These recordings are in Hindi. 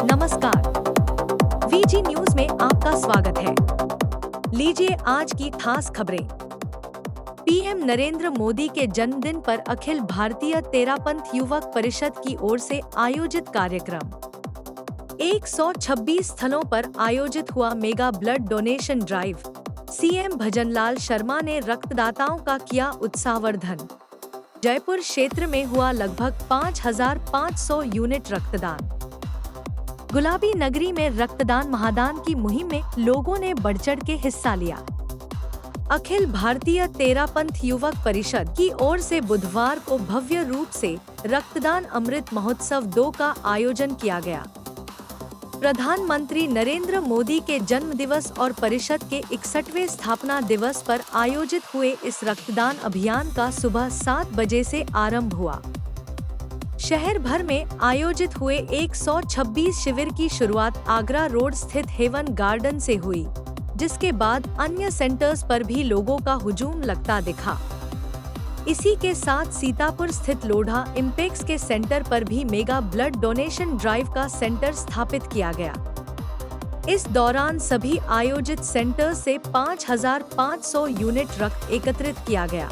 नमस्कार, वीजी न्यूज में आपका स्वागत है। लीजिए आज की खास खबरें। पीएम नरेंद्र मोदी के जन्मदिन पर अखिल भारतीय तेरापंथ युवक परिषद की ओर से आयोजित कार्यक्रम। 126 स्थलों पर आयोजित हुआ mega blood donation drive. CM Bhajanlal Sharma ने रक्तदाताओं का किया उत्साहवर्धन। जयपुर क्षेत्र में हुआ लगभग 5,500 यूनिट रक्तदान। गुलाबी नगरी में रक्तदान महादान की मुहिम में लोगों ने बढ़चढ़ के हिस्सा लिया। अखिल भारतीय तेरापंथ युवक परिषद की ओर से बुधवार को भव्य रूप से रक्तदान अमृत महोत्सव 2 का आयोजन किया गया। प्रधानमंत्री नरेंद्र मोदी के जन्म दिवस और परिषद के 61वें स्थापना दिवस पर आयोजित हुए इस रक्तदान अभियान का सुबह 7 बजे से आरंभ हुआ। शहर भर में आयोजित हुए 126 शिविर की शुरुआत आगरा रोड स्थित हेवन गार्डन से हुई, जिसके बाद अन्य सेंटर्स पर भी लोगों का हुजूम लगता दिखा। इसी के साथ सीतापुर स्थित लोढ़ा इम्पेक्स के सेंटर पर भी मेगा ब्लड डोनेशन ड्राइव का सेंटर स्थापित किया गया। इस दौरान सभी आयोजित सेंटर से 5,500 यूनिट रक्त एकत्रित किया गया,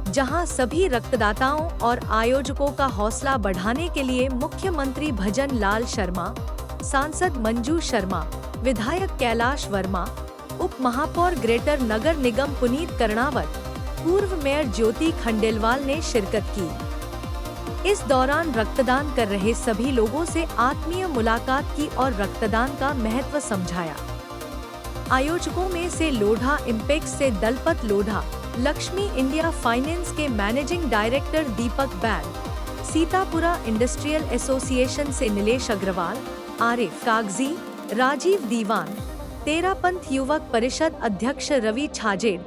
जहां सभी रक्तदाताओं और आयोजकों का हौसला बढ़ाने के लिए मुख्यमंत्री भजन लाल शर्मा, सांसद मंजू शर्मा, विधायक कैलाश वर्मा, उप महापौर ग्रेटर नगर निगम पुनीत कर्णावत, पूर्व मेयर ज्योति खंडेलवाल ने शिरकत की। इस दौरान रक्तदान कर रहे सभी लोगों से आत्मीय मुलाकात की और रक्तदान का महत्व समझाया। आयोजकों में से लोढ़ा इम्पेक्स से दलपत लोढ़ा, लक्ष्मी इंडिया फाइनेंस के मैनेजिंग डायरेक्टर दीपक बैल, सीतापुरा इंडस्ट्रियल एसोसिएशन से नीलेश अग्रवाल, आरिफ कागजी, राजीव दीवान, तेरापंथ युवक परिषद अध्यक्ष रवि छाजेड़,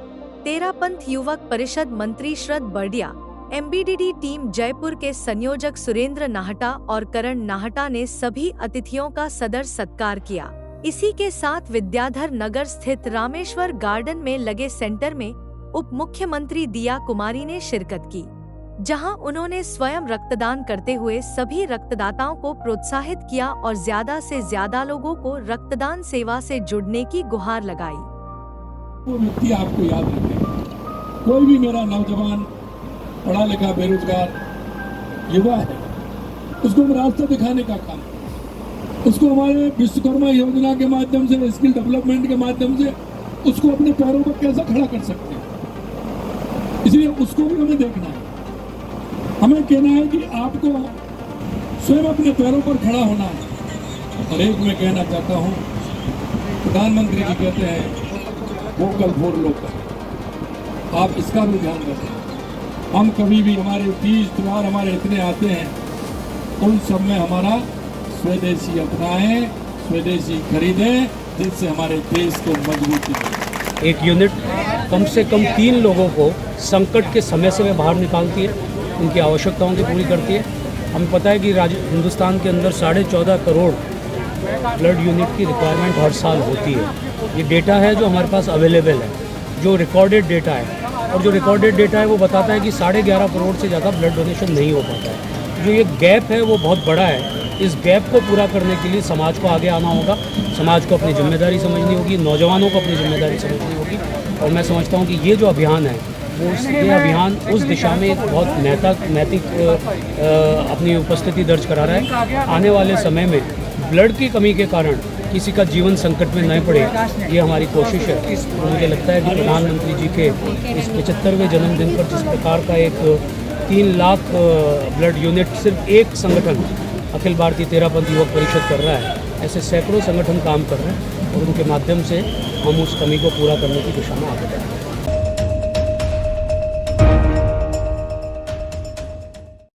तेरापंथ युवक परिषद मंत्री श्रद्ध बर्डिया, एमबीडीडी टीम जयपुर के संयोजक सुरेंद्र नाहटा और करण नाहटा ने सभी अतिथियों का सदर सत्कार किया। इसी के साथ विद्याधर नगर स्थित रामेश्वर गार्डन में लगे सेंटर में उप मुख्यमंत्री दिया कुमारी ने शिरकत की, जहां उन्होंने स्वयं रक्तदान करते हुए सभी रक्तदाताओं को प्रोत्साहित किया और ज्यादा से ज्यादा लोगों को रक्तदान सेवा से जुड़ने की गुहार लगाई। वो व्यक्ति आपको याद रखे, कोई भी मेरा नौजवान पढ़ा लिखा बेरोजगार युवा है, उसको रास्ता दिखाने का काम, उसको हमारे विश्वकर्मा योजना के माध्यम से, स्किल डेवलपमेंट के माध्यम से उसको अपने पैरों पर कैसे खड़ा कर सकते हैं, इसलिए उसको भी हमें देखना है। हमें कहना है कि आपको स्वयं अपने पैरों पर खड़ा होना है। और एक मैं कहना चाहता हूँ, प्रधानमंत्री जी कहते हैं वोकल फॉर लोकल, आप इसका भी ध्यान रखें। हम कभी भी हमारे तीज त्योहार हमारे इतने आते हैं, उन सब में हमारा स्वदेशी अपनाएं, स्वदेशी खरीदें, जिससे हमारे देश को मजबूती मिले। एक यूनिट कम से कम 3 लोगों को संकट के समय से में बाहर निकालती है, उनकी आवश्यकताओं की पूरी करती है। हमें पता है कि हिंदुस्तान के अंदर 14.5 करोड़ ब्लड यूनिट की रिक्वायरमेंट हर साल होती है। ये डेटा है जो हमारे पास अवेलेबल है, जो रिकॉर्डेड डेटा है, और जो रिकॉर्डेड डेटा है वो बताता है कि 11.5 करोड़ से ज़्यादा ब्लड डोनेशन नहीं हो पाता है। जो ये गैप है वो बहुत बड़ा है। इस गैप को पूरा करने के लिए समाज को आगे आना होगा, समाज को अपनी जिम्मेदारी समझनी होगी, नौजवानों को अपनी जिम्मेदारी समझनी होगी। और मैं समझता हूँ कि ये जो अभियान है ये अभियान उस दिशा में एक बहुत नैतिक अपनी उपस्थिति दर्ज करा रहा है। आने वाले समय में ब्लड की कमी के कारण किसी का जीवन संकट में न पड़े, ये हमारी कोशिश है। तो मुझे लगता है कि प्रधानमंत्री जी के इस 75वें जन्मदिन पर जिस प्रकार का एक 3 लाख ब्लड यूनिट सिर्फ एक संगठन अखिल भारतीय तेरापंथ युवक परिषद कर रहा है, ऐसे सैकड़ों संगठन काम कर रहे हैं और उनके माध्यम से हम उस कमी को पूरा करने की दिशा में आगे बढ़ेंगे।